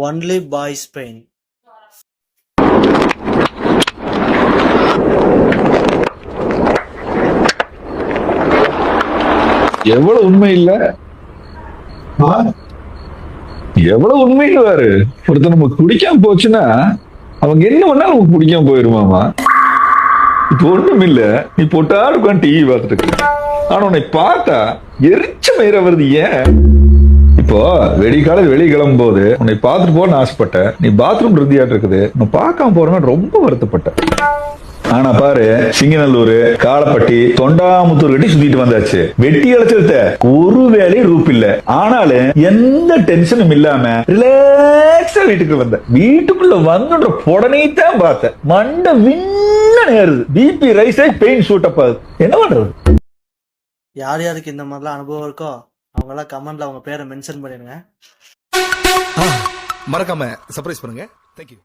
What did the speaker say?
Only boys pain. எவ்வளவு உண்மை இல்ல எவ்வளவு உண்மை இல்லவாரு ஒருத்தர் நமக்கு பிடிக்காம போச்சுன்னா அவங்க என்ன பண்ணா நமக்கு பிடிக்காம போயிருமாமா. இப்ப ஒண்ணும் இல்ல, நீ போட்டாலும் உட்காந்து டிவி பார்த்துட்டு இருக்க. ஆனா உன்னை பார்த்தா எரிச்ச மயிர வருது. ஏன் இப்போ வெடிக்கால வெளியே கிளம்பும் போது உன்னை பார்த்துட்டு போன்னு ஆசைப்பட்ட, நீ பாத்ரூம் இருந்தியாட்டு இருக்குது, உன்னை பார்க்காம போறேன்னு ரொம்ப வருத்தப்பட்ட. ஆனா பாரு, சிங்கநல்லூர், காலப்பட்டி, தொண்டாமுத்தூர் கட்டி சுத்திட்டு வந்தாச்சு. வெட்டி அழைச்சிருத்த ஒரு வேலையும் ரூப் இல்ல. ஆனாலும் எந்த டென்ஷனும் இல்லாம ரிலாக்ஸா வீட்டுக்கு வந்த. வீட்டுக்குள்ள வந்துன்ற உடனே தான் பார்த்தேன் மண்ட விண்ண நேருது. பிபி ரைஸ் ஆகி பெயின் ஷூட் அப் ஆகுது. என்ன பண்றது? யார் யாருக்கு இந்த மாதிரிலாம் அனுபவம் இருக்கோ அவங்க எல்லாம் கமெண்ட்ல அவங்க பேரை மென்ஷன் பண்ணிடுங்க. மறக்காம சர்ப்ரைஸ் பண்ணுங்க. தேங்க்யூ.